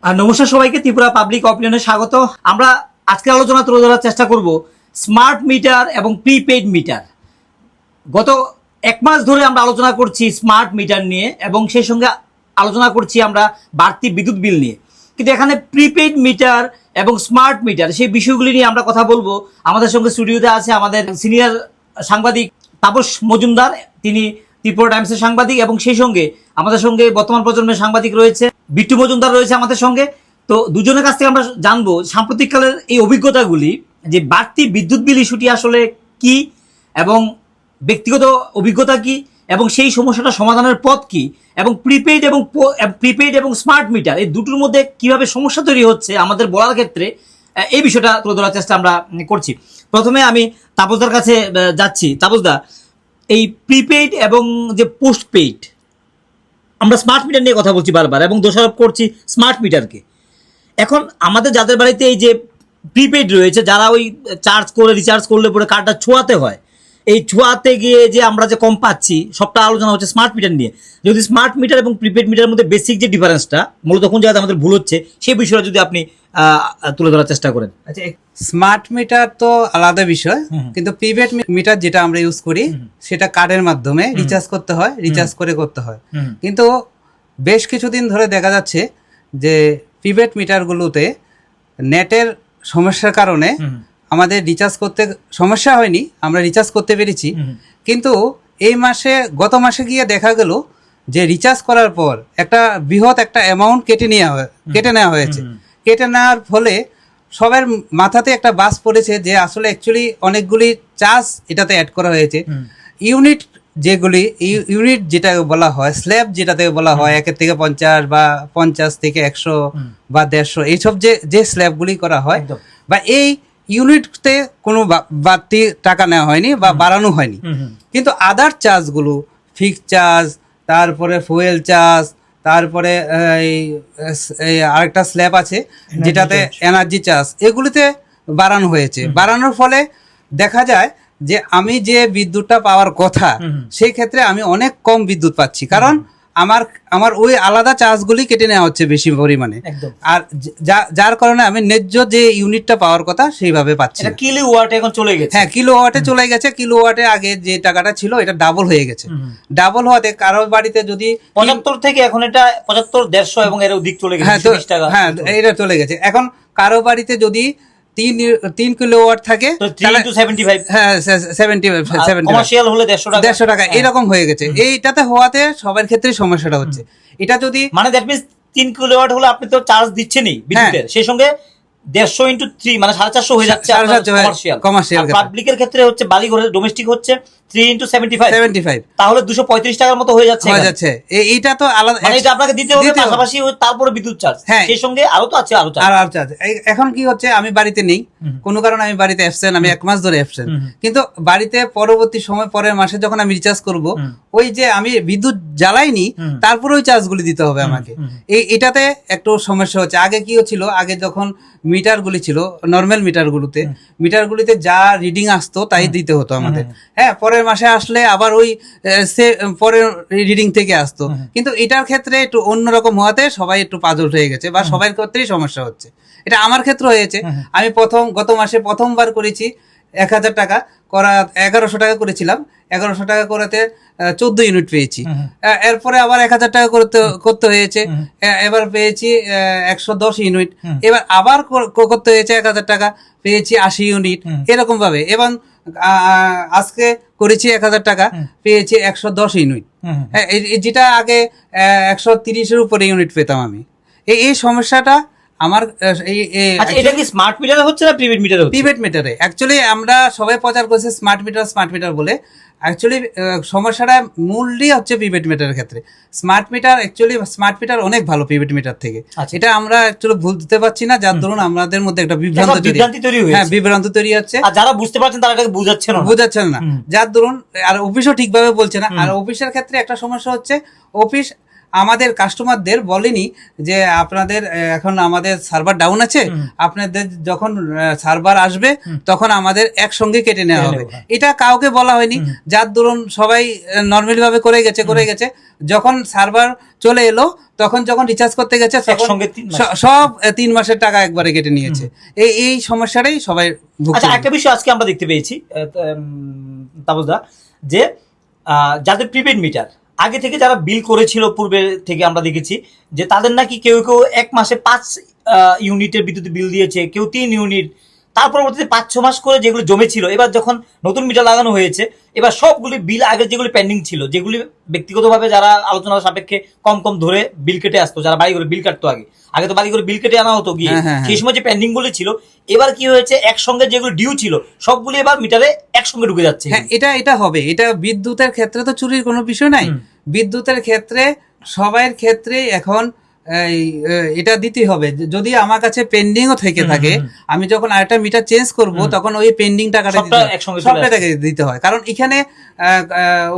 আর নমস্কার সবাইকে, ত্রিপুরা পাবলিক অপিনিয়নে স্বাগত। আমরা আজকে আলোচনা তুলে ধরার চেষ্টা করব স্মার্ট মিটার এবং প্রিপেইড মিটার। গত এক মাস ধরে আমরা আলোচনা করছি স্মার্ট মিটার নিয়ে এবং সেই সঙ্গে আলোচনা করছি আমরা বাড়তি বিদ্যুৎ বিল নিয়ে। কিন্তু এখানে প্রিপেইড মিটার এবং স্মার্ট মিটার সেই বিষয়গুলি নিয়ে আমরা কথা বলবো। আমাদের সঙ্গে স্টুডিওতে আছে আমাদের সিনিয়র সাংবাদিক তাপস মজুমদার, তিনি ত্রিপুরা টাইমসের সাংবাদিক, এবং সেই সঙ্গে আমাদের সঙ্গে বর্তমান প্রজন্মের সাংবাদিক রয়েছে বিট্টু মজুমদার রয়েছে আমাদের সঙ্গে। তো দুজনের কাছ থেকে আমরা জানবো সাম্প্রতিককালের এই অভিজ্ঞতাগুলি, যে বাড়তি বিদ্যুৎ বিল ইস্যুটি আসলে কি এবং ব্যক্তিগত অভিজ্ঞতা কি এবং সেই সমস্যাটা সমাধানের পথ কি, এবং প্রিপেইড এবং স্মার্ট মিটার এই দুটোর মধ্যে কিভাবে সমস্যা তৈরি হচ্ছে আমাদের বলার ক্ষেত্রে, এই বিষয়টা তুলে ধরার চেষ্টা আমরা করছি। প্রথমে আমি তাপসদার কাছে যাচ্ছি। তাপসদা, এই প্রিপেইড এবং যে পোস্টপেইড, আমরা স্মার্ট মিটার নিয়ে কথা বলছি বারবার এবং দোষারোপ করছি স্মার্ট মিটারকে। এখন আমাদের যাদের বাড়িতে এই যে প্রিপেইড রয়েছে, যারা ওই চার্জ করে রিচার্জ করলে পরে কার্ডটা ছোঁয়াতে হয়, এই ছোঁয়াতে গিয়ে যে আমরা যে কম পাচ্ছি, সবটা আলোচনা হচ্ছে স্মার্ট মিটার নিয়ে। যদি স্মার্ট মিটার এবং প্রিপেইড মিটারের মধ্যে বেসিক যে ডিফারেন্সটা, মূলত কোন জায়গাতে আমাদের ভুল হচ্ছে, সেই বিষয়টা যদি আপনি তুলে ধরার চেষ্টা করেন। আচ্ছা, স্মার্ট মিটার তো আলাদা বিষয়, কিন্তু প্রিপেড মিটার যেটা আমরা ইউজ করি সেটা কার্ডের মাধ্যমে রিচার্জ করতে হয়, রিচার্জ করে করতে হয়। কিন্তু বেশ কিছুদিন ধরে দেখা যাচ্ছে যে প্রিপেড মিটারগুলোতে নেটের সমস্যার কারণে আমাদের রিচার্জ করতে সমস্যা হয়নি, আমরা রিচার্জ করতে পেরেছি। কিন্তু এই মাসে গত মাসে গিয়ে দেখা গেল যে রিচার্জ করার পর একটা বৃহৎ একটা অ্যামাউন্ট কেটে নেওয়া হয়েছে। কেটে নেওয়ার ফলে সবার মাথাতে একটা বাস পড়েছে যে আসলে অ্যাকচুয়ালি অনেকগুলি চার্জ এটাতে অ্যাড করা হয়েছে। ইউনিট যেটা বলা হয়, স্ল্যাব যেটাতে বলা হয় 1 থেকে 50 বা 50 থেকে 100 বা 150, এইসব যে স্ল্যাবগুলি করা হয়, বা এই ইউনিটতে কোনো বাড়তি টাকা নেওয়া হয়নি বা বাড়ানো হয়নি। কিন্তু আদার চার্জগুলো, ফিক্সড চার্জ, তারপরে ফুয়েল চার্জ, তারপরে এই আরেকটা স্ল্যাব আছে যেটাতে এনার্জি চার্জ, এগুলিতে বাড়ানো হয়েছে। বাড়ানোর ফলে দেখা যায় যে আমি যে বিদ্যুৎটা পাওয়ার কথা, সেই ক্ষেত্রে আমি অনেক কম বিদ্যুৎ পাচ্ছি, কারণ আমার ওই আলাদা চার্জগুলি কেটে নেওয়া হচ্ছে বেশি পরিমাণে। আর যার কারণে আমি ন্যায্য যে ইউনিটটা পাওয়ার কথা সেইভাবে পাচ্ছি। কিলোওয়াট এখন চলে গেছে। হ্যাঁ, কিলোওয়াটে চলে গেছে। কিলোওয়াটে আগে যে টাকাটা ছিল এটা ডাবল হয়ে গেছে। ডাবল হওয়াতে কারো বাড়িতে যদি 75 থেকে এখন এটা 75, 150 এবং এর অধিক চলে গেছে। হ্যাঁ, এটা চলে গেছে। এখন কারো বাড়িতে যদি 3 কিলোওয়াট থাকে, কমার্শিয়াল হলে 150 টাকা এরকম হয়ে গেছে। এইটাতে হওয়াতে সবার ক্ষেত্রে সমস্যাটা হচ্ছে। এটা যদি মানে দ্যাট মিন্স 3 কিলোওয়াট হলে আপনি তো চার্জ দিচ্ছেনই বিদ্যুতের, সেই সঙ্গে 150 into 3 মানে 450 হয়ে যাচ্ছে কমার্শিয়াল। পাবলিকের ক্ষেত্রে হচ্ছে, বাড়ি ঘরে ডোমেস্টিক হচ্ছে 3 into 75, তাহলে 235 টাকার মতো হয়ে যাচ্ছে। এইটা তো আলাদা, মানে এটা আপনাকে দিতে হবে, পাশাপাশি তারপরে বিদ্যুৎ চার্জ, সেই সঙ্গে আরো তো আছে আরো চার্জ। এখন কি হচ্ছে, আমি বাড়িতে নেই, কোনো কারণে আমি বাড়িতে অ্যাবসেন্ট, আমি 1 মাস ধরে অ্যাবসেন্ট, কিন্তু বাড়িতে পরবর্তী সময় পরের মাসে যখন আমি রিচার্জ করব, ওই যে আমি বিদ্যুৎ জ্বালাইনি তারপরে ওই চার্জগুলি দিতে হবে আমাকে। এটাতে একটু সমস্যা হচ্ছে। আগে কি হচ্ছিল, আগে যখন মিটারগুলি ছিল, নর্মাল মিটারগুলিতে যা রিডিং আসতো তাই দিতে হতো আমাদের। হ্যাঁ, পরের মাসে আসলে আবার ওই পরের রিডিং থেকে আসতো। কিন্তু এটার ক্ষেত্রে একটু অন্যরকম হওয়াতে সবাই একটু পাজল হয়ে গেছে, বা সবার ক্ষেত্রেই সমস্যা হচ্ছে। এটা আমার ক্ষেত্রে হয়েছে। আমি গত মাসে প্রথমবার করেছি 1000 টাকা করা, 1100 টাকা করেছিলাম। 1100 টাকা করাতে 14 ইউনিট পেয়েছি। এরপরে আবার 1000 টাকা করতে হয়েছে, এবার পেয়েছি 110 ইউনিট। এবার আবার করতে হয়েছে 1000 টাকা, পেয়েছি 80 ইউনিট, এরকম ভাবে। এবং আজকে করেছি 1000 টাকা, পেয়েছি 110 ইউনিট, যেটা আগে 130-এর উপরে ইউনিট পেতাম আমি। এই সমস্যাটা আমার। এটা কি স্মার্ট মিটারে হচ্ছে না প্রিপেড মিটারে হচ্ছে? প্রিপেড মিটারে। অ্যাকচুয়ালি আমরা সবাই প্রচার করছি স্মার্ট মিটার বলে। অ্যাকচুয়ালি সমস্যাটা মূলই হচ্ছে প্রিপেড মিটারের ক্ষেত্রে। স্মার্ট মিটার অনেক ভালো প্রিপেড মিটার থেকে। এটা আমরা অ্যাকচুয়ালি ভুলতে পারছি না, যার ধরুন আমাদের মধ্যে একটা বিভ্রান্তি তৈরি হচ্ছে। আর যারা বুঝতে পারছেন তারা এটাকে বুঝাচ্ছেন না, যার ধরুন আর অফিসও ঠিকভাবে বলছে না। আর অফিসের ক্ষেত্রে একটা সমস্যা হচ্ছে, অফিস আমাদের কাস্টমারদের বলেনি যে আপনাদের এখন আমাদের সার্ভার ডাউন আছে, আপনাদের যখন সার্ভার আসবে তখন আমাদের একসঙ্গে কেটে নেওয়া হবে। এটা কাউকে বলা হয়নি, যার দরুন সবাই নর্মালি ভাবে করে গেছে। যখন সার্ভার চলে এলো তখন যখন রিচার্জ করতে গেছে তখন একসঙ্গে 3 মাস। সব 3 মাসের টাকা একবারে কেটে নিয়েছে। এই সমস্যাটাই সবাই ভুগছে। আচ্ছা, একটা বিষয় আজকে আমরা দেখতে পেয়েছি তাপসদা, যে যাদের প্রিপেড মিটার আগে থেকে যারা বিল করেছিল পূর্বে থেকে আমরা দেখেছি যে তাদের নাকি কেউ কেউ এক মাসে 5 ইউনিটের বিদ্যুৎ বিল দিয়েছে, কেউ 3 ইউনিট, তার পরবর্তীতে 5-6 মাস করে যেগুলো জমেছিল, এবার যখন নতুন মিটার লাগানো হয়েছে এবার সবগুলি বিল আগের যেগুলি পেন্ডিং ছিল, যেগুলি ব্যক্তিগতভাবে যারা আলোচনার সাপেক্ষে কম কম ধরে বিল কেটে আসতো, যারা বাড়ি করে বিল কাটতো, আগে তো বাড়ি করে বিল কেটে আনা হতো গিয়ে, সেই সময় যে পেন্ডিং গুলি ছিল, এবার কি হয়েছে একসঙ্গে যেগুলো ডিউ ছিল সবগুলি এবার মিটারে একসঙ্গে ঢুকে যাচ্ছে। হ্যাঁ, এটা হবে। এটা বিদ্যুতের ক্ষেত্রে তো চুরির কোনো বিষয় নাই। বিদ্যুতের ক্ষেত্রে সবার ক্ষেত্রে এখন এটা দিতে হবে। যদি আমার কাছে পেন্ডিংও থেকে থাকে, আমি যখন আরেকটা মিটার চেঞ্জ করব তখন ওই পেন্ডিং টাকাটা সবটা টাকা দিতে হয়। কারণ এখানে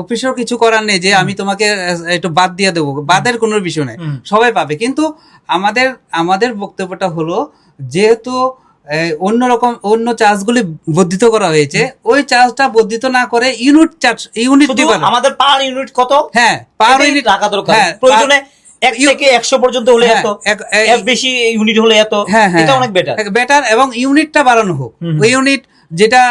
অফিসের কিছু করার নেই যে আমি তোমাকে একটু বাদ দিয়ে দেবো, বাদের কোনো বিষয় নেই, সবাই পাবে। কিন্তু আমাদের বক্তব্যটা হলো, যেহেতু অন্যরকম অন্য চার্জগুলি বর্ধিত করা হয়েছে, ওই চার্জটা বর্ধিত না করে ইউনিট দিবেন। আমাদের পার ইউনিট কত? হ্যাঁ, পার ইউনিট টাকা দরকার, প্রয়োজনে 1 থেকে 100 পর্যন্ত হলে এত, এর বেশি ইউনিট হলে এত, এটা অনেক বেটার। এবং ইউনিটটা বাড়ানো হোক। ওই ইউনিট যেটা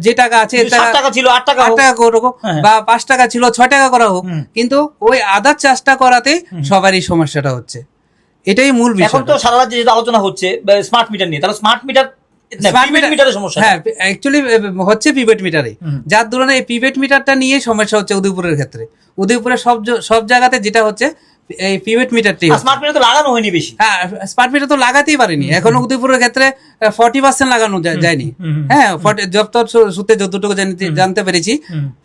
যে টাকা আছে, 7 টাকা ছিল 8 টাকা করো, বা 5 টাকা ছিল 6 টাকা করা হোক, কিন্তু ওই আদার চার্জটা করাতে সবারই সমস্যাটা হচ্ছে। এটাই মূল বিষয়। এখন তো সারা রাজ্যে যেটা আলোচনা হচ্ছে স্মার্ট মিটার নিয়ে, তাহলে স্মার্ট মিটার মিটারের সমস্যা, হ্যাঁ অ্যাকচুয়ালি হচ্ছে প্রিপেড মিটারে, যার ধরনের এই প্রিপেড মিটারটা নিয়ে সমস্যা হচ্ছে উদয়পুরের ক্ষেত্রে। উদয়পুরের সব জায়গাতে যেটা হচ্ছে এই প্রিপেড মিটারটি, স্মার্ট মিটার তো লাগানো হয়নি বেশি। হ্যাঁ, স্মার্ট মিটার তো লাগাতেই পারেনি এখনো উদয়পুরের ক্ষেত্রে 40% লাগানো যায়নি। হ্যাঁ, সূত্রে যতটুকু জানতে পেরেছি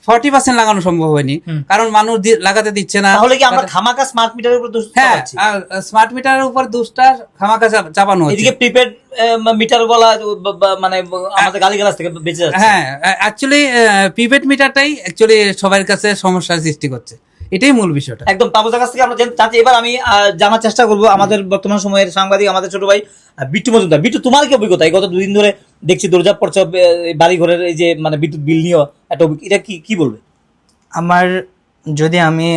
40% লাগানো সম্ভব হয়নি, কারণ মানুষ লাগাতে দিচ্ছে না। তাহলে কি আমরা খামাকা স্মার্ট মিটারের উপর দোষ চাপাচ্ছি? হ্যাঁ, স্মার্ট মিটারের উপর দোষটা খামাকা চাপানো হচ্ছে। এদিকে প্রিপেড মিটার বলা মানে আমাদের গালিগালাজ থেকে বেঁচে যাচ্ছে। হ্যাঁ, অ্যাকচুয়ালি প্রিপেড মিটারটাই অ্যাকচুয়ালি সবার কাছে সমস্যার সৃষ্টি করছে। এটাই মূল বিষয়টা। একদম তাপসদার কাছ থেকে আমরা জানতে, এবার আমি জানার চেষ্টা করবো আমাদের বর্তমান সময়ের সাংবাদিক, আমাদের ছোট ভাই বিট্টু মজুমদার। বিট্টু, তোমার কি অভিজ্ঞতা? গত 2 দিন ধরে দেখছি দরজা পড়ছে বাড়ি ঘরের এই যে মানে বিদ্যুৎ বিল নিয়ে একটা, এটা কি বলবে? আমি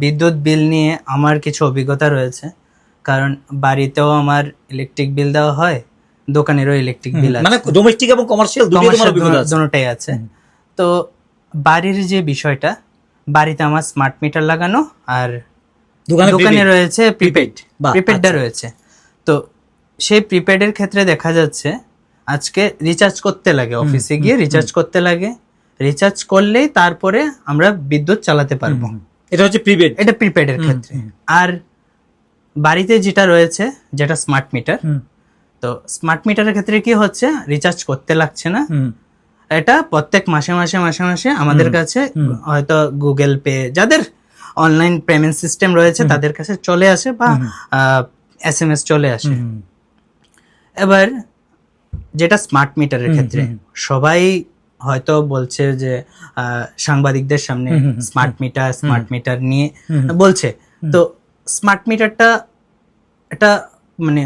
বিদ্যুৎ বিল নিয়ে আমার কিছু অভিজ্ঞতা রয়েছে, কারণ বাড়িতেও আমার ইলেকট্রিক বিল দেওয়া হয়, দোকানেরও ইলেকট্রিক বিল আছে, মানে ডোমেস্টিক এবং কমার্শিয়াল দুটোটাই আছে। তো বাড়ির যে বিষয়টা, বাড়িতে আমার স্মার্ট মিটার লাগানো আর দোকানে রয়েছে প্রিপেডটা রয়েছে। তো সেই প্রিপেডের ক্ষেত্রে দেখা যাচ্ছে আজকে রিচার্জ করতে লাগে, অফিসে গিয়ে রিচার্জ করতে লাগে, রিচার্জ করলেই তারপরে আমরা বিদ্যুৎ চালাতে পারবো। এটা হচ্ছে প্রিপেড, এটা প্রিপেডের ক্ষেত্রে। আর বাড়িতে যেটা রয়েছে, যেটা স্মার্ট মিটার, তো স্মার্ট মিটারের ক্ষেত্রে কি হচ্ছে, রিচার্জ করতে লাগছে না, এটা প্রত্যেক মাসে আমাদের কাছে হয়তো গুগল পে, যাদের অনলাইন পেমেন্ট সিস্টেম রয়েছে তাদের কাছে চলে আসে, বা SMS চলে আসে। এবার যেটা স্মার্ট মিটারের ক্ষেত্রে সবাই হয়তো বলছে যে সাংবাদিকদের সামনে স্মার্ট মিটার নিয়ে বলছে, তো স্মার্ট মিটারটা এটা মানে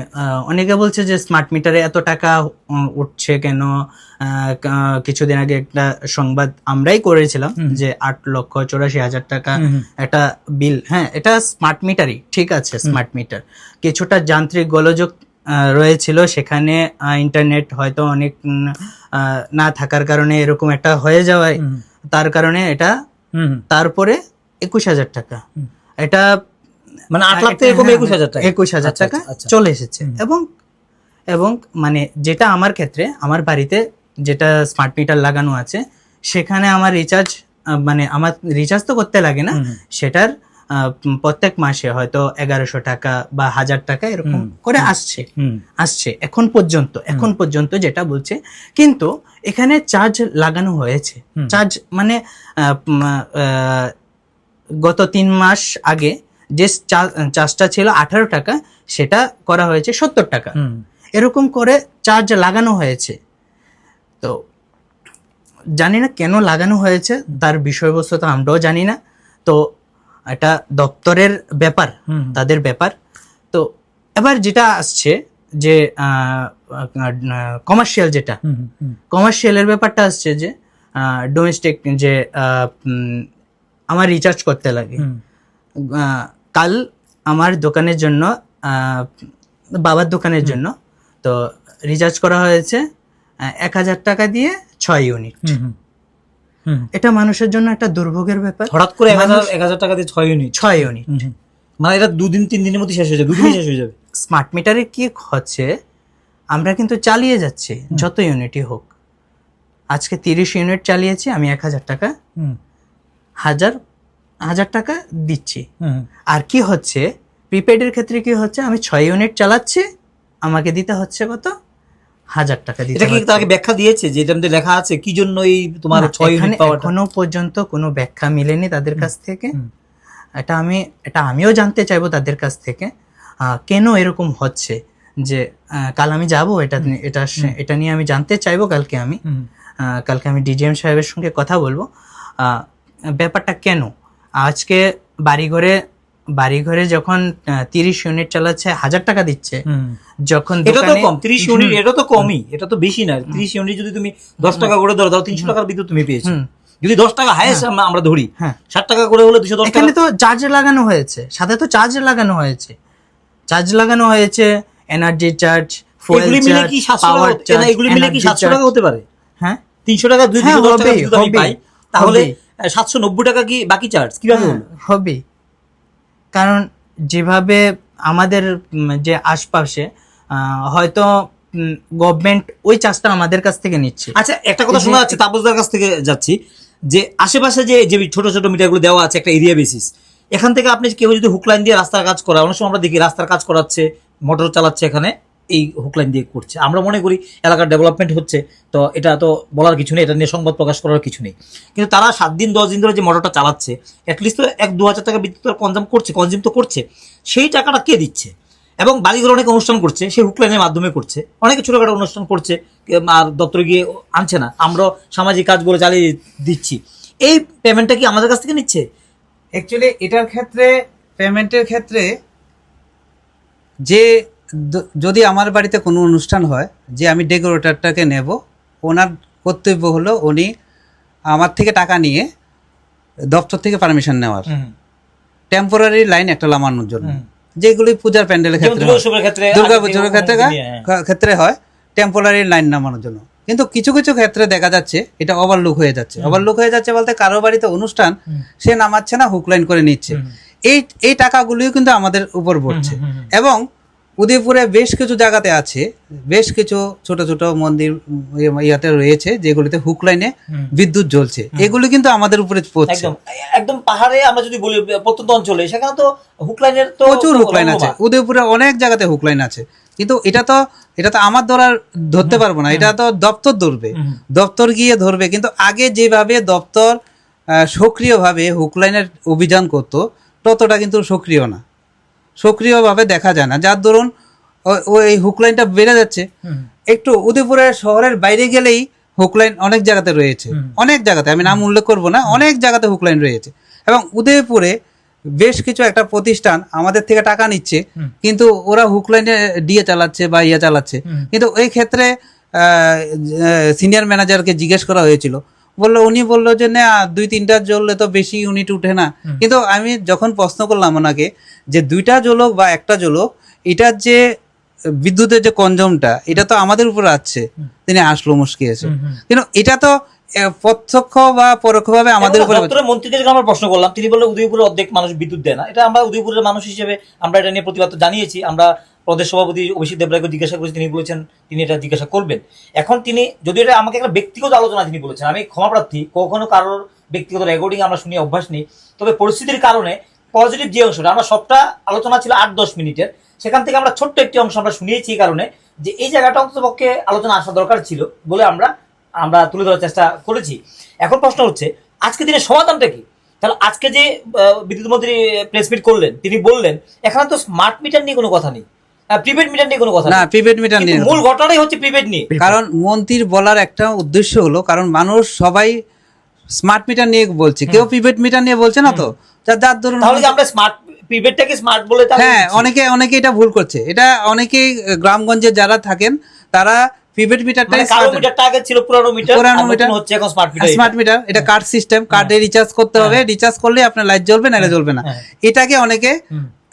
অনেকে বলছে যে স্মার্ট মিটারে এত টাকা উঠছে কেন। কিছুদিন আগে একটা সংবাদ আমরাই করেছিলাম যে 8,84,000 টাকা একটা বিল। হ্যাঁ, এটা স্মার্ট মিটারই, ঠিক আছে, স্মার্ট মিটার। কিছুটা যান্ত্রিক গোলযোগ রয়েছিল, সেখানে ইন্টারনেট হয়তো অনেক না থাকার কারণে এরকম একটা হয়ে যাওয়ায়, তার কারণে এটা তারপরে 21,000 টাকা, এটা মানে 8 লাখ থেকে কমে 21,000 টাকা চলে এসেছে। এবং মানে যেটা আমার ক্ষেত্রে, আমার বাড়িতে যেটা স্মার্ট মিটার লাগানো আছে, সেখানে আমার রিচার্জ তো করতে লাগে না, সেটার প্রত্যেক মাসে হয়তো 1100 টাকা বা 1000 টাকা এরকম করে আসছে এখন পর্যন্ত যেটা বলছে। কিন্তু এখানে চার্জ লাগানো হয়েছে, চার্জ মানে গত 3 মাস আগে যে চার্জটা ছিল 18 টাকা, সেটা করা হয়েছে 70 টাকা, এরকম করে চার্জ লাগানো হয়েছে। তো জানি না কেন লাগানো হয়েছে, তার বিষয়বস্তু তো আমরাও জানি না। তো এটা দপ্তরের ব্যাপার, তাদের ব্যাপার। তো এবার যেটা আসছে যে কমার্শিয়াল, যেটা কমার্শিয়ালের ব্যাপারটা আসছে যে ডোমেস্টিক, যে আমার রিচার্জ করতে লাগে। কাল আমার দোকানের জন্য, বাবার দোকানের জন্য তো রিচার্জ করা হয়েছে 1000 টাকা দিয়ে 6 ইউনিট। এটা মানুষের জন্য একটা দুর্ভোগের ব্যাপার। হঠাৎ করে 1000 টাকা দিয়ে 6 ইউনিট, 6 ইউনিট মানে এটা 2-3 দিনের মধ্যে শেষ হয়ে যাবে, 2 দিনে শেষ হয়ে যাবে। স্মার্ট মিটারে কি হচ্ছে, আমরা কিন্তু চালিয়ে যাচ্ছি যত ইউনিটই হোক। আজকে 30 ইউনিট চালিয়েছি, আমি 1000 টাকা, হাজার টাকা দিচ্ছি। আর কি হচ্ছে প্রিপেডের ক্ষেত্রে, কি হচ্ছে, আমি 6 ইউনিট চালাচ্ছি, আমাকে দিতে হচ্ছে কত, 1000 টাকা দিতে এটা কি হচ্ছে। তাকে ব্যাখ্যা দিয়েছে যে এটার মধ্যে লেখা আছে কি জন্য এই তোমার না, 6 ইউনিট এখানে পাওয়াটা? এখনো পর্যন্ত কোনো ব্যাখ্যা মিলেনি তাদের কাছ থেকে। এটা আমিও জানতে চাইবো তাদের কাছ থেকে, কেন এরকম হচ্ছে। যে কাল আমি যাব, এটা নিয়ে আমি জানতে চাইবো। কালকে আমি ডিজিএম সাহেবের সঙ্গে কথা বলবো, ব্যাপারটা কেন আজকে বাড়িঘরে যখন 30 ইউনিট চালাচ্ছে 1000 টাকা দিচ্ছে, যখন এটা তো দোকানে কম, 30 ইউনিট এটা তো কমই, এটা তো বেশি না। 30 ইউনিট যদি তুমি 10 টাকা করে ধরো, তাহলে 300 টাকার বিদ্যুৎ তুমি পেয়েছো। যদি 10 টাকা হাইয়েস্ট আমরা ধরি, 60 টাকা করে হলে 210 টাকা। এখানে তো চার্জ লাগানো হয়েছে, সাথে তো চার্জ লাগানো হয়েছে, এনার্জি চার্জ, ফুয়েল এগুলি মিলে চার্জ, কি 700 পাওয়ার টাকা, চার্জ, এগুলি মিলে কি 700 টাকা হতে পারে? হ্যাঁ 300 টাকা, 210 টাকা বিদ্যুৎ আমি পাই, তাহলে হবেই। 790 টাকা কি বাকি চার্জ কিভাবে হলো? হবে, কারণ যেভাবে আমাদের যে আশপাশে হয়তো গভর্নমেন্ট ওই চার্জটা আমাদের কাছ থেকে নিচ্ছে। আচ্ছা, একটা কথা শোনা যাচ্ছে, তাপসদার কাছ থেকে যাচ্ছি, যে আশেপাশে যে যে ছোট ছোট মিটারগুলো দেওয়া আছে একটা এরিয়া বেসিস, এখান থেকে আপনি কেউ যদি হুক লাইন দিয়ে রাস্তার কাজ করা, অনেক সময় আমরা দেখি রাস্তার কাজ করাচ্ছে, মোটর চালাচ্ছে, এখানে এই হুক লাইন দিয়ে করছে, আমরা মনে করি এলাকার ডেভেলপমেন্ট হচ্ছে, তো এটা তো বলার কিছু নেই, এটা নিয়ে সংবাদ প্রকাশ করার কিছু নেই। কিন্তু তারা 7 দিন 10 দিন ধরে যে মোটরটা চালাচ্ছে, অ্যাটলিস্ট তো 1-2 হাজার টাকা বিদ্যুৎ কনজিউম তো করছে, সেই টাকাটা কে দিচ্ছে? এবং বাড়িঘর অনেক অনুষ্ঠান করছে, সেই হুক লাইনের মাধ্যমে করছে, অনেকে ছোটখাটো অনুষ্ঠান করছে, আর দপ্তরে গিয়ে আনছে না, আমরা সামাজিক কাজগুলো চালিয়ে দিচ্ছি। এই পেমেন্টটা কি আমাদের কাছ থেকে নিচ্ছে? অ্যাকচুয়ালি এটার ক্ষেত্রে, পেমেন্টের ক্ষেত্রে, যে যদি আমার বাড়িতে কোনো অনুষ্ঠান হয়, যে আমি ডেকোরেটরটাকে নেব, ওনার কর্তব্য হলো উনি আমার থেকে টাকা নিয়ে দপ্তর থেকে পারমিশন নেওয়ার, টেম্পোরারি লাইন একটা লাগানোর জন্য, যেগুলি পূজার প্যান্ডেলের ক্ষেত্রে, দুর্গা পুজোর ক্ষেত্রে হয়, টেম্পোরারি লাইন নামানোর জন্য। কিন্তু কিছু কিছু ক্ষেত্রে দেখা যাচ্ছে এটা ওভারলুক হয়ে যাচ্ছে বলতে কারো বাড়িতে অনুষ্ঠান, সে নামাচ্ছে না, হুক লাইন করে নিচ্ছে। এই টাকাগুলিও কিন্তু আমাদের উপর পড়ছে। এবং উদয়পুরে বেশ কিছু জায়গাতে আছে, বেশ কিছু ছোট ছোট মন্দির ইয়াতে রয়েছে যেগুলিতে হুক লাইনে বিদ্যুৎ জ্বলছে, এগুলি কিন্তু আমাদের উপরে পড়ছে। একদম পাহাড়ে আমরা যদি বলি, প্রত্যন্ত অঞ্চলে, সেখানে তো হুক লাইনের তো প্রচুর হুক লাইন আছে, উদয়পুরে অনেক জায়গাতে হুক লাইন আছে। কিন্তু এটা তো আমার দ্বারা ধরতে পারবো না, এটা তো দপ্তর ধরবে, দপ্তর গিয়ে ধরবে। কিন্তু আগে যেভাবে দপ্তর সক্রিয়ভাবে হুক লাইনের অভিযান করতো, ততটা কিন্তু সক্রিয়ভাবে দেখা যায় না, যার দরুন ওই হুক লাইনটা বেড়ে যাচ্ছে। একটু উদয়পুরের শহরের বাইরে গেলেই হুক লাইন অনেক জায়গাতে রয়েছে, অনেক জায়গাতে, আমি নাম উল্লেখ করবো না, অনেক জায়গাতে হুক লাইন রয়েছে। এবং উদয়পুরে বেশ কিছু একটা প্রতিষ্ঠান আমাদের থেকে টাকা নিচ্ছে, কিন্তু ওরা হুক লাইনে দিয়ে চালাচ্ছে বা চালাচ্ছে। কিন্তু এই ক্ষেত্রে সিনিয়র ম্যানেজারকে জিজ্ঞেস করা হয়েছিল, উনি বললো যে না, 2-3টা জ্বললে তো বেশি ইউনিট উঠে না। কিন্তু আমি যখন প্রশ্ন করলাম ওনাকে যে 2টা জ্বলক বা 1টা জ্বলক, এটার যে বিদ্যুতের যে কনজমটা, এটা তো আমাদের উপর আছে, তিনি আসলো মুশকিয়েছে। কিন্তু এটা তো প্রত্যক্ষ বা পরোক্ষভাবে আমাদের উপর। মন্ত্রীকে যখন আমরা প্রশ্ন করলাম, তিনি বললেন উদয়পুরের অর্ধেক মানুষ বিদ্যুৎ দেয় না। এটা আমরা উদয়পুরের মানুষ হিসেবে আমরা এটা নিয়ে প্রতিবাদ জানিয়েছি। আমরা প্রদেশ সভাপতি অভিষেক দেবরায়কে জিজ্ঞাসা করেছি, তিনি বলেছেন তিনি এটা জিজ্ঞাসা করবেন। এখন তিনি, যদি এটা আমাকে একটা ব্যক্তিগত আলোচনা তিনি বলেছেন, আমি ক্ষমাপ্রার্থী, কখনো কারোর ব্যক্তিগত রেকর্ডিং আমরা শুনে অভ্যাস নেই। তবে পরিস্থিতির কারণে পজিটিভ যে অংশটা, আমরা সবটা আলোচনা ছিল 8-10 মিনিটের, সেখান থেকে আমরা ছোট্ট একটি অংশ আমরা শুনিয়েছি, এই কারণে যে এই জায়গাটা অন্ততপক্ষে আলোচনা আসা দরকার ছিল বলে আমরা তুলে ধরার চেষ্টা করেছি। এখন প্রশ্ন হচ্ছে, আজকে দিনের সমাধানটা কি? তাহলে আজকে যে বিদ্যুৎ মন্ত্রী প্রেস মিট করলেন, তিনি বললেন এখানে তো স্মার্ট মিটার নিয়ে কোনো কথা নেই, প্রিপেড মিটার নিয়ে কোনো কথা না, প্রিপেড মিটার নিয়ে মূল ঘটনাই হচ্ছে প্রিপেড নিয়ে। কারণ মন্ত্রীর বলার একটা উদ্দেশ্য হলো, কারণ মানুষ সবাই স্মার্ট মিটার নিয়ে বলছে, কেউ প্রিপেড মিটার নিয়ে বলছে না। তো যার ধরুন তাহলে কি আমরা স্মার্ট প্রিপেডটাকে স্মার্ট বলে তাহলে হ্যাঁ দিচ্ছি? অনেকে এটা ভুল করছে। এটা অনেকেই গ্রামগঞ্জে যারা থাকেন তারা প্রিপেড মিটারটাই মানে কালো মিটারটা আগে ছিল পুরানো মিটার, পুরানো আর মিটার নতুন হচ্ছে এখন স্মার্ট মিটার। স্মার্ট মিটার, এটা কার্ড সিস্টেম, কার্ডে রিচার্জ করতে হবে, রিচার্জ করলে আপনার লাইট জ্বলবে না জ্বলবে না। হ্যাঁ। এটাকে অনেকে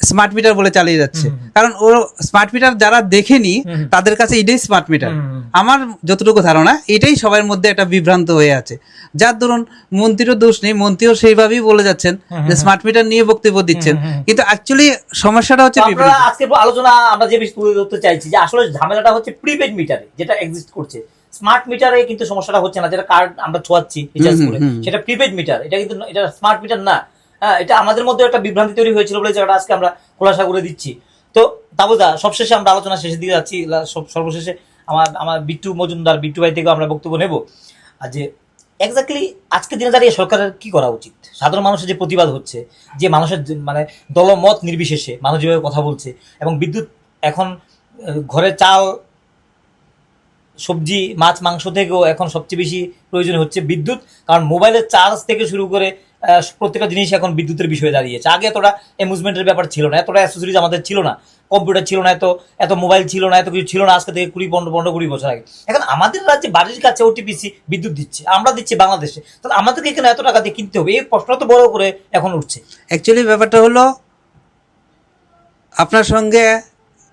স্মার্ট মিটার বলে চালিয়ে যাচ্ছে, কারণ ও স্মার্ট মিটার যারা দেখেনি তাদের কাছে এটাই স্মার্ট মিটার। আমার যতটুকু ধারণা এটাই সবার মধ্যে একটা বিভ্রান্ত হয়ে আছে, যার ধরুন মন্ত্রীরও দোষ নেই, মন্ত্রীও সেইভাবেই বলে যাচ্ছেন যে স্মার্ট মিটার নিয়ে বক্তব্য দিচ্ছেন, কিন্তু অ্যাকচুয়ালি সমস্যাটা হচ্ছে তো আপনারা আজকে আলোচনা আমরা যে বিষয় তুলে ধরতে চাইছি যে আসলে ঝামেলাটা হচ্ছে প্রিপেড মিটারে যেটা এক্সিস্ট করছে। স্মার্ট মিটারে কিন্তু সমস্যাটা হচ্ছে না, যেটা কার্ড আমরা ছোঁয়াচ্ছি রিচার্জ করে, সেটা প্রিপেড মিটার, এটা কিন্তু এটা স্মার্ট মিটার না। হ্যাঁ, এটা আমাদের মধ্যে একটা বিভ্রান্তি তৈরি হয়েছিল বলে যেটা আজকে আমরা খোলাসা করে দিচ্ছি। তো তাবুদা, সবশেষে আমরা আলোচনা শেষের দিকে যাচ্ছি, সর্বশেষে আমার বিট্টু মজুমদার, বিট্টু ভাই থেকেও আমরা বক্তব্য নেব। আর যে এক্স্যাক্টলি আজকের দিনে দাঁড়িয়ে সরকারের কি করা উচিত? সাধারণ মানুষের যে প্রতিবাদ হচ্ছে, যে মানুষের মানে দলমত নির্বিশেষে মানুষ যেভাবে কথা বলছে, এবং বিদ্যুৎ এখন ঘরে চাল, সবজি, মাছ, মাংস থেকেও এখন সবচেয়ে বেশি প্রয়োজন হচ্ছে বিদ্যুৎ, কারণ মোবাইলের চার্জ থেকে শুরু করে প্রত্যেকটা জিনিস এখন বিদ্যুতের বিষয়ে দাঁড়িয়েছে। আগে এতটা অ্যামিউজমেন্টের ব্যাপার ছিল না, এতটা অ্যাক্সেসরিজ আমাদের ছিল না, কম্পিউটার ছিল না, এত মোবাইল ছিল না, এত কিছু ছিল না আজকে থেকে 20 বছর আগে। এখন আমাদের রাজ্যে বাড়ির কাছে ওটিপিসি বিদ্যুৎ দিচ্ছে, আমরা দিচ্ছি বাংলাদেশে, তাহলে আমাদেরকে এখানে এত টাকা দিয়ে কিনতে হবে, এই প্রশ্নটা তো বড় করে এখন উঠছে। অ্যাকচুয়ালি ব্যাপারটা হলো আপনার সঙ্গে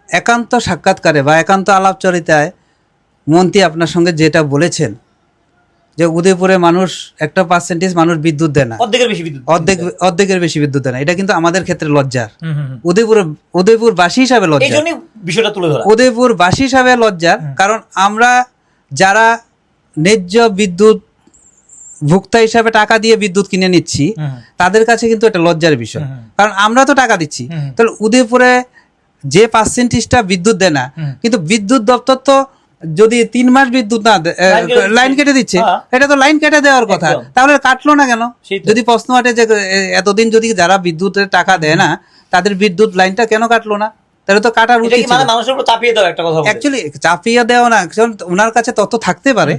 একান্ত সাক্ষাৎকারে বা একান্ত আলাপচারিতায় মন্ত্রী আপনার সঙ্গে যেটা বলেছেন যে উদয়পুরে মানুষ একটা পার্সেন্টেজ মানুষ বিদ্যুৎ দেয় না, অর্ধেকের বেশি বিদ্যুৎ, অর্ধেকের বেশি বিদ্যুৎ দেয় না, এটা কিন্তু আমাদের ক্ষেত্রে লজ্জার। উদয়পুরবাসী হিসাবে এই লজ্জার, জন্যই বিষয়টা তুলে ধরা। উদয়পুরবাসী হিসাবে লজ্জার, কারণ আমরা যারা ন্যায্য বিদ্যুৎ ভোক্তা হিসাবে টাকা দিয়ে বিদ্যুৎ কিনে নিচ্ছি তাদের কাছে কিন্তু এটা লজ্জার বিষয়, কারণ আমরা তো টাকা দিচ্ছি। তাহলে উদয়পুরে যে পার্সেন্টেজটা বিদ্যুৎ দেয় না, কিন্তু বিদ্যুৎ দপ্তর তো যদি 3 মাস বিদ্যুৎ না লাইন কেটে দিচ্ছে, এটা তো লাইন কেটে দেওয়ার কথা, তাহলে কাটলো না কেন? যদি প্রশ্ন ওঠে যে এতদিন যদি যারা বিদ্যুতের টাকা দেয় না তাদের বিদ্যুৎ লাইনটা কেন কাটলো না, তাহলে তো কাটার উচিত ছিল। মানে মানুষের উপর চাপিয়ে দাও একটা কথা বলে। অ্যাকচুয়ালি চাপিয়ে দেওয়া না, কারণ ওনার কাছে তথ্য থাকতে পারে,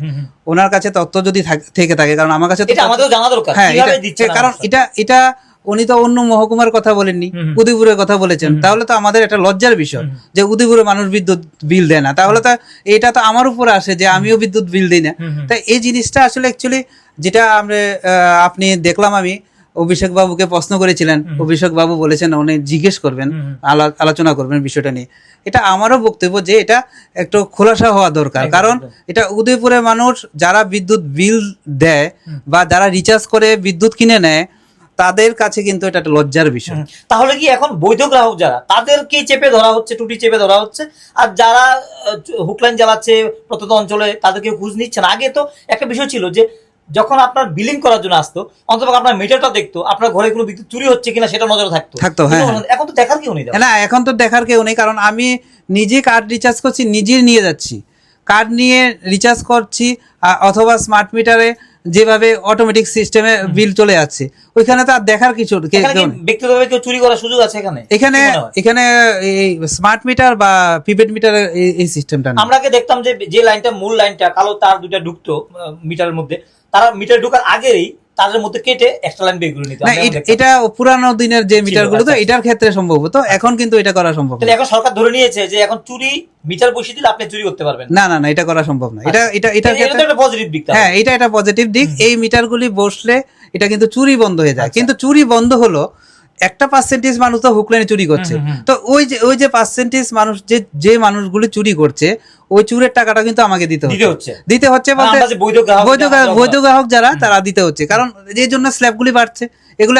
ওনার কাছে তথ্য যদি থেকে থাকে, কারণ আমার কাছে তো এটা আমাদেরও জানা দরকার হ্যাঁ, কিভাবে দিচ্ছে না কারণ এটা উনি তো অন্য মহকুমার কথা বলেননি, উদয়পুরের কথা বলেছেন, তাহলে তো আমাদের একটা লজ্জার বিষয় যে উদয়পুরে মানুষ বিদ্যুৎ বিল দেয় না, তাহলে তো এটা তো আমার উপরে আসে যে আমিও বিদ্যুৎ বিল দিই না। তাই এই জিনিসটা আসলে অ্যাকচুয়ালি যেটা আমরা আপনি দেখলাম, আমি অভিষেক বাবুকে প্রশ্ন করেছিলেন, অভিষেক বাবু বলেছেন উনি জিজ্ঞেস করবেন, আলোচনা করবেন বিষয়টা নিয়ে। এটা আমারও বক্তব্য যে এটা একটু খোলাসা হওয়া দরকার, কারণ এটা উদয়পুরে মানুষ যারা বিদ্যুৎ বিল দেয় বা যারা রিচার্জ করে বিদ্যুৎ কিনে নেয় তাদের কাছে কিন্তু এটা একটা লজ্জার বিষয়। তাহলে কি এখন বৈধ গ্রাহক যারা, তাদেরকে চেপে ধরা হচ্ছে, টুটি চেপে ধরা হচ্ছে, আর যারা হুকলাইন জ্বালাচ্ছে প্রত্যন্ত অঞ্চলে তাদেরকে খোঁজ নিচ্ছে না? আগে তো একটা বিষয় ছিল যে যখন আপনার বিলিং করার জন্য আসতো, অন্তত আপনার মিটারটা দেখতো, আপনার ঘরে কোনো বিদ্যুৎ চুরি হচ্ছে কিনা সেটা নজরে থাকতো। হ্যাঁ, এখন তো দেখার কেউ নেই। না, এখন তো দেখার কেউ নেই, কারণ আমি নিজে কার্ড রিচার্জ করছি, নিজে নিয়ে যাচ্ছি, কার্ড নিয়ে রিচার্জ করছি, অথবা স্মার্ট মিটারে যেভাবে অটোমেটিক সিস্টেমে বিল চলে যাচ্ছে, ওইখানে তো আর দেখার কিছু ব্যক্তিগতভাবে কেউ চুরি করার সুযোগ আছে এখানে এই স্মার্ট মিটার বা প্রিপেড মিটার এই সিস্টেমটা না। আমরা দেখতাম যে লাইনটা, মূল লাইনটা কালো তার দুইটা ঢুকতো মিটারের মধ্যে, তারা মিটার ঢোকার আগেই তাদের মধ্যে কেটে এক্সট্রা লাইন বের করে নিত। এটা পুরানো দিনের যে মিটার গুলো, তো এটার ক্ষেত্রে সম্ভবত, এখন কিন্তু এটা করা সম্ভব না। এখন সরকার ধরে নিয়েছে যে এখন চুরি মিটার বসিয়ে দিলে আপনি চুরি করতে পারবেন না, এটা করা সম্ভব না। এটা একটা পজিটিভ দিক। হ্যাঁ, এটা একটা পজিটিভ দিক। এই মিটারগুলি বসলে এটা কিন্তু চুরি বন্ধ হয়ে যায়, কিন্তু চুরি বন্ধ হলো একটা পার্সেন্টেজ মানুষ তো হুকলাইনে চুরি করছে, তো ওই যে পার্সেন্টেজ মানুষ যে মানুষগুলি চুরি করছে ওই চুরের টাকাটা কিন্তু আমাকে দিতে হচ্ছে বলতে বৈধ গ্রাহক যারা তারা দিতে হচ্ছে, কারণ এই জন্য স্ল্যাবগুলি বাড়ছে এগুলো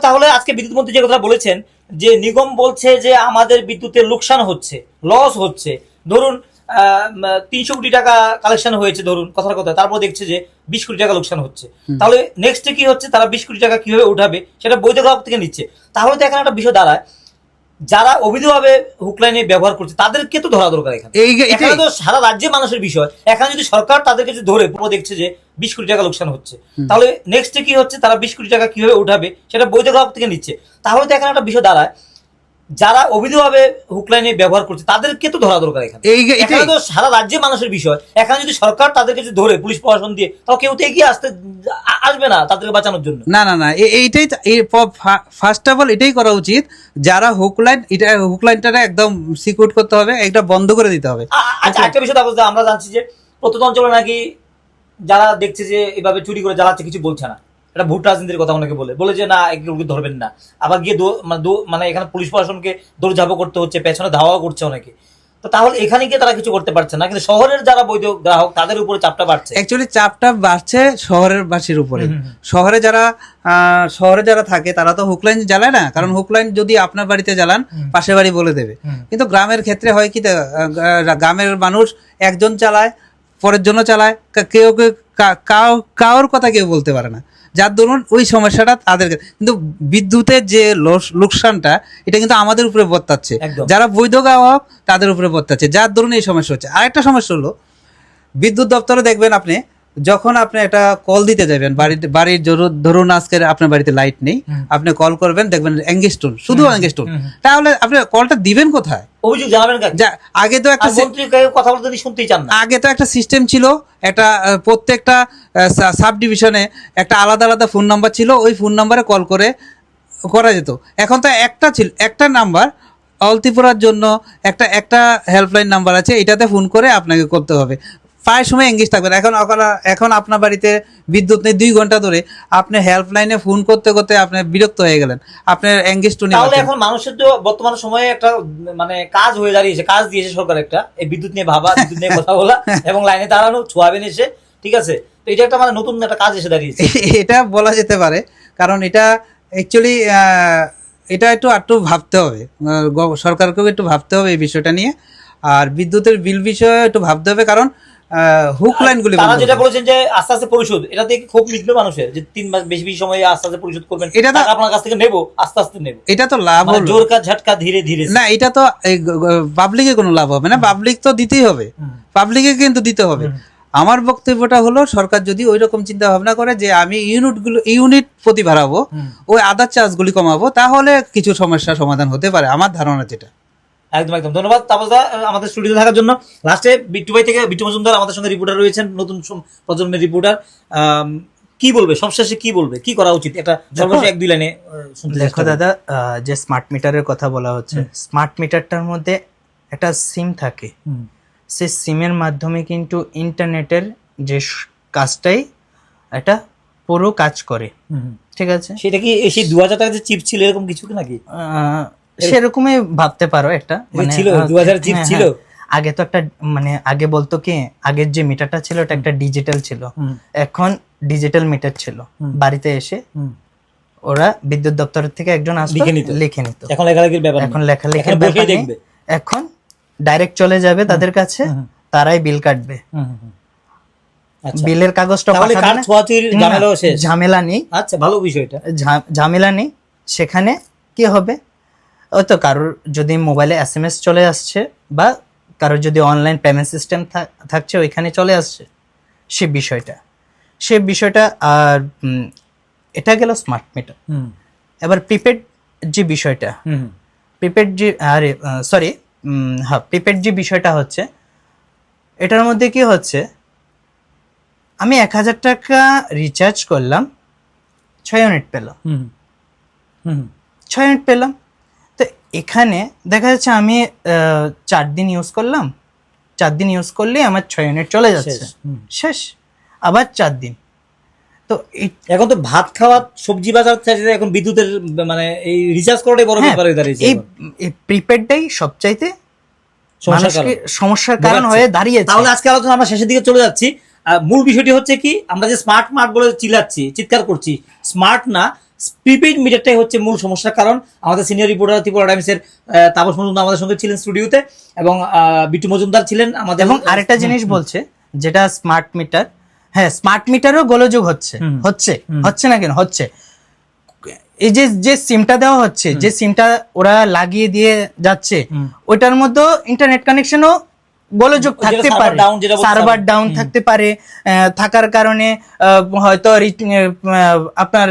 তাহলে আজকে বিদ্যুৎ মন্ত্রী যে কথা বলেছেন যে নিগম বলছে যে আমাদের বিদ্যুতের লোকসান হচ্ছে, লস হচ্ছে, ধরুন 300 কোটি টাকা কালেকশন হয়েছে ধরুন কথার কথা, তারপর দেখছে যে 20 কোটি টাকা লোকসান হচ্ছে, তাহলে নেক্সটে কি হচ্ছে, তারা 20 কোটি টাকা কিভাবে উঠাবে সেটা বৈধ গ্রাহক থেকে নিচ্ছে। তাহলে তো এখানে একটা বিষয় দাঁড়ায়, যারা অবৈধভাবে হুকলাইনে ব্যবহার করছে তাদেরকে তো ধরা দরকার। এখানে তো সারা রাজ্যের মানুষের বিষয়, এখানে যদি সরকার তাদেরকে ধরে পুরো দেখছে যে 20 কোটি টাকা লোকসান হচ্ছে, তাহলে নেক্সটে কি হচ্ছে, তারা 20 কোটি টাকা কিভাবে উঠাবে সেটা বৈধ গ্রাহক থেকে নিচ্ছে। তাহলে তো এখানে একটা বিষয় দাঁড়ায়, যারা অবৈধভাবে হুকলাইনে ব্যবহার করছে তাদেরকে তো ধরা দরকার এখানে। এখানে তো সারা রাজ্যের মানুষের বিষয়, এখানে যদি সরকার তাদেরকে যদি ধরে পুলিশ প্রশাসন দিয়ে, তাহলে কেউ তো এগিয়ে আসবে না তাদেরকে বাঁচানোর জন্য। না না না, এইটাই ফার্স্ট অফ অল এটাই করা উচিত, যারা হুকলাইনটা একদম সিকিউর করতে হবে, এটা বন্ধ করে দিতে হবে। আচ্ছা, একটা বিষয় তারপর আমরা জানছি যে প্রত্যন্ত অঞ্চলে নাকি যারা দেখছে যে এভাবে চুরি করে জ্বালাচ্ছে কিছু বলছে না, এটা ভোট রাজনীতির কথা অনেকে বলে যে না এগুলোকে ধরবেন না, আবার গিয়ে মানে এখানে পুলিশ প্রশাসনকে দৌড়ঝাঁপও করতে হচ্ছে, পেছনে ধাওয়া করছে অনেকে। তো তাহলে এখানে গিয়ে তারা কিছু করতে পারছে না, কিন্তু শহরের যারা বৈধ গ্রাহক তাদের উপরে চাপটা বাড়ছে। অ্যাকচুয়ালি চাপটা বাড়ছে শহরের বাসীর উপরে। শহরে যারা থাকে তারা তো হুকলাইন জ্বালায় না, কারণ হুকলাইন যদি আপনার বাড়িতে জ্বালান পাশের বাড়ি বলে দেবে। কিন্তু গ্রামের ক্ষেত্রে হয় কি, গ্রামের মানুষ একজন চালায়, পরের জন্য চালায়, কেউ কারোর কথা কেউ বলতে পারে না, যার দরুন ওই সমস্যাটা তাদের। কিন্তু বিদ্যুতের যে লোকসানটা, এটা কিন্তু আমাদের উপরে বর্তাচ্ছে, যারা বৈধ গ্রাহক তাদের উপরে বর্তাচ্ছে, যার দরুন এই সমস্যা হচ্ছে। আরেকটা সমস্যা হলো, বিদ্যুৎ দপ্তরে দেখবেন আপনি যখন আপনি একটা কল দিতে যাবেন, বাড়ির ধরুন আজকে আপনার বাড়িতে লাইট নেই, আপনি কল করবেন, দেখবেন এঙ্গেজটোন, শুধু এঙ্গেজটোন, তাহলে আপনি কলটা দিবেন কোথায়? অভিযোগ জানাবেন কাকে? আগে তো একটা কথা বলতে শুনতেই চান না। আগে তো একটা সিস্টেম ছিল, একটা প্রত্যেকটা সাব ডিভিশনে একটা আলাদা আলাদা ফোন নাম্বার ছিল, ওই ফোন নাম্বারে কল করে করা যেত। এখন তো একটা নাম্বার অল ত্রিপুরার জন্য একটা হেল্পলাইন নাম্বার আছে, এটাতে ফোন করে আপনাকে করতে হবে, প্রায় সময় এঙ্গেজ থাকবেন। এখন আপনার বাড়িতে বিদ্যুৎ নেই, 2 ঘন্টা ধরে আপনি হেল্পলাইনে ফোন করতে করতে আপনি বিরক্ত হয়ে গেলেন, আপনার এঙ্গেজ টু নেই। তাহলে এখন মানুষের তো বর্তমান সময়ে একটা মানে কাজ হয়ে দাঁড়িয়েছে, কাজ দিয়েছে সরকার একটা, এই বিদ্যুৎ নিয়ে ভাবা, বিদ্যুৎ নিয়ে কথা বলা এবং লাইনে দাঁড়ানো, ছোঁয়াবেন এসে, ঠিক আছে? তো এটা একটা মানে নতুন একটা কাজ এসে দাঁড়িয়েছে। এটা বলা যেতে পারে, কারণ এটা অ্যাকচুয়ালি এটা একটু ভাবতে হবে, সরকারকেও একটু ভাবতে হবে এই বিষয়টা নিয়ে, আর বিদ্যুতের বিল বিষয়ে একটু ভাবতে হবে, কারণ হুক লাইনগুলি তারা যেটা বলেছেন যে আস্তে আস্তে পরিশোধ, এটা থেকে খুব মিটবে মানুষের, যে 3 মাস বেশি সময়ে আস্তে আস্তে পরিশোধ করবেন, এটা তো আপনার কাছ থেকে নেব, আস্তে আস্তে নেব, এটা তো লাভ হলো, জোর কাজ ঝটকা ধীরে ধীরে না, এটা তো পাবলিকে কোনো লাভ হবে না, পাবলিক তো দিতেই হবে, পাবলিকে কিন্তু দিতে হবে। আমার বক্তব্যটা হলো, সরকার যদি ওই রকম চিন্তা ভাবনা করে যে আমি ইউনিট প্রতি বাড়াবো, ওই আদার চার্জগুলি কমাবো, তাহলে কিছু সমস্যার সমাধান হতে পারে, আমার ধারণা যেটা। একদম একদম ধন্যবাদ তাপসদা আমাদের স্টুডিওতে থাকার জন্য। লাস্টে বিট্টু ভাই থেকে বিট্টু মজুমদার আমাদের সঙ্গে রিপোর্টার রয়েছেন, নতুন প্রজন্মের রিপোর্টার, কি বলবে সবশেষে, কি বলবে, কি করা উচিত, একটা সর্বশেষ 1-2 লাইনে শুনতে। দেখো দাদা, যে স্মার্ট মিটারের কথা বলা হচ্ছে, স্মার্ট মিটারটার মধ্যে একটা সিম থাকে, সেই সিমের মাধ্যমে কিন্তু ইন্টারনেটের যে কাজটাই এটা পুরো কাজ করে, ঠিক আছে? সেটা কি সেই 2000 টাকা যে চিপ ছিল এরকম কিছু নাকি? সেরকমই ভাবতে পারো, একটা মানে ছিল 2000 চিপ ছিল। আগে তো একটা মানে আগে বলতো কি, আগের যে মিটারটা ছিল এটা একটা ডিজিটাল ছিল, এখন ডিজিটাল মিটার ছিল, বাড়িতে এসে ওরা বিদ্যুৎ দপ্তরের থেকে একজন আসবে লিখে নিত। এখন লেখালেখির ব্যাপার, এখন লেখালেখির ব্যাপার নেই, এখন ডাইরেক্ট চলে যাবে তাদের কাছে, তারাই বিল কাটবে, বিলের কাগজটা ঝামেলা নেই। আচ্ছা, ভালো বিষয়টা, ঝামেলা নেই। সেখানে কি হবে, ওই তো কারোর যদি মোবাইলে SMS চলে আসছে, বা কারোর যদি অনলাইন পেমেন্ট সিস্টেম থাকছে, ওইখানে চলে আসছে সে বিষয়টা। আর এটা গেল স্মার্ট মিটার। এবার প্রিপেড যে বিষয়টা, প্রিপেড যে বিষয়টা হচ্ছে, এটার মধ্যে কি হচ্ছে, আমি 1000 টাকা রিচার্জ করলাম, 6 ইউনিট পেলাম, 6 ইউনিট পেলাম। তো এখানে দেখা যাচ্ছে আমি 4 দিন ইউজ করলাম, 4 দিন ইউজ করলে আমার 6 ইউনিট চলে যাচ্ছে, শেষ, আবার 4 দিন। তো এখন তো ভাত খাওয়া, সবজি বাজার চাইতে এখন বিদ্যুতের মানে এই রিচার্জ করাটাই বড় ব্যাপার হয়ে দাঁড়িয়েছে। এই প্রিপেডটাই সবচাইতে সমস্যার কারণ হয়ে দাঁড়িয়েছে। তাহলে আজকে আলোচনা আমরা শেষের দিকে চলে যাচ্ছি। মূল বিষয়টি হচ্ছে কি, আমরা যে স্মার্ট বলে চিৎকার করছি, স্মার্ট না, প্রিপেইড মিটারটাই হচ্ছে মূল সমস্যার কারণ। আমাদের সিনিয়র রিপোর্টার ত্রিপুরা টাইমসের তাপস মজুমদার আমাদের সঙ্গে ছিলেন স্টুডিওতে, এবং বিট্টু মজুমদার ছিলেন আমাদের। এবং আরেকটা জিনিস বলছে, যেটা স্মার্ট মিটার, হ্যাঁ স্মার্ট মিটারও গোলযোগ হচ্ছে না কেন হচ্ছে, এই যে সিমটা দেওয়া হচ্ছে, যে সিমটা ওরা লাগিয়ে দিয়ে যাচ্ছে, ওইটার মধ্যে ইন্টারনেট কানেকশনও গোলযোগ থাকতে পারে, সার্ভার ডাউন থাকতে পারে, থাকার কারণে হয়তো আপনার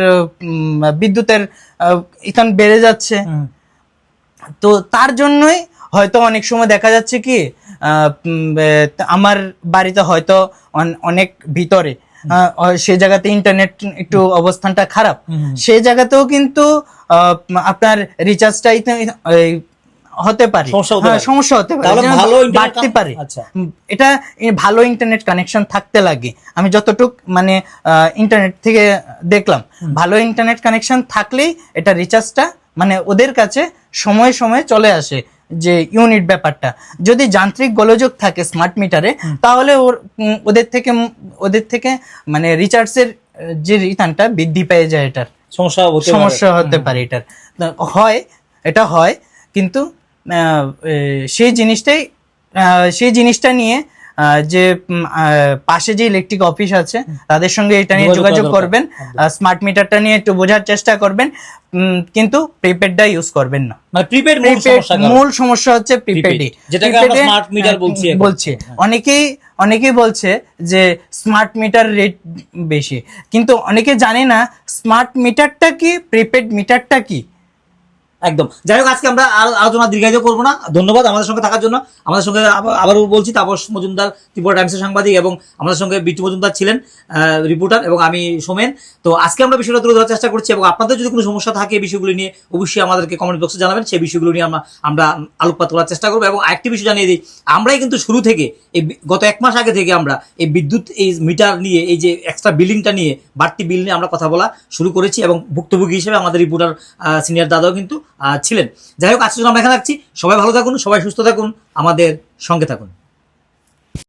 বিদ্যুতের ইথান বেড়ে যাচ্ছে, তো তার জন্যই হয়তো অনেক সময় দেখা যাচ্ছে কি আমার বাড়িতে হয়তো অনেক ভিতরে সে জায়গাতে ইন্টারনেট একটু অবস্থানটা খারাপ, সে জায়গাতেও কিন্তু আপনার রিচার্জটাই হতে পারে, সমস্যা হতে পারে, তাহলে ভালো বাড়তে পারে। আচ্ছা, এটা ভালো ইন্টারনেট কানেকশন থাকতে লাগে। আমি যতটুক মানে ইন্টারনেট থেকে দেখলাম, ভালো ইন্টারনেট কানেকশন থাকলেই এটা রিচার্জটা মানে ওদের কাছে সময়ে সময়ে চলে আসে। যে ইউনিট ব্যাপারটা, যদি যান্ত্রিক গোলযোগ থাকে স্মার্ট মিটারে, তাহলে ওদের থেকে মানে রিচার্জের যে রিটার্নটা বৃদ্ধি পেয়ে যায়, এটার সমস্যা হতে পারে। এটার এটা হয়, কিন্তু সেই জিনিসটা নিয়ে যে পাশে যে ইলেকট্রিক অফিস আছে তাদের সঙ্গে এটা নিয়ে যোগাযোগ করবেন, স্মার্ট মিটারটা নিয়ে একটু বোঝার চেষ্টা করবেন, কিন্তু প্রিপেডটা ইউজ করবেন না। মানে প্রিপেড মূল সমস্যা হচ্ছে প্রিপেডে, যেটাকে আমরা স্মার্ট মিটার বলছি। অনেকেই বলছে যে স্মার্ট মিটার রেট বেশি, কিন্তু অনেকে জানে না স্মার্ট মিটারটা কি, প্রিপেড মিটারটা কি। একদম। যাই হোক, আজকে আমরা আলোচনা দীর্ঘায়িত করবো না। ধন্যবাদ আমাদের সঙ্গে থাকার জন্য। আমাদের সঙ্গে আবারও বলছি, তাপস মজুমদার ত্রিপুরা টাইমসের সাংবাদিক, এবং আমাদের সঙ্গে বিট্টু মজুমদার ছিলেন রিপোর্টার, এবং আমি সোমেন। তো আজকে আমরা বিষয়টা তুলে ধরার চেষ্টা করছি, এবং আপনাদের যদি কোনো সমস্যা থাকে এই বিষয়গুলো নিয়ে অবশ্যই আমাদেরকে কমেন্ট বক্সে জানাবেন। সেই বিষয়গুলো নিয়ে আমরা আলোকপাত করার চেষ্টা করবো। এবং আরেকটি বিষয় জানিয়ে দিই, আমরাই কিন্তু শুরু থেকে গত 1 মাস আগে থেকে আমরা এই বিদ্যুৎ এই মিটার নিয়ে, এই যে এক্সট্রা বিলিংটা নিয়ে, বাড়তি বিল নিয়ে আমরা কথা বলা শুরু করেছি, এবং ভুক্তভোগী হিসেবে আমাদের রিপোর্টার সিনিয়র দাদাও কিন্তু ছিলেন। যাই হোক, আজকে আমরা এখানে রাখছি। সবাই ভালো থাকুন, সবাই সুস্থ থাকুন, আমাদের সঙ্গে থাকুন।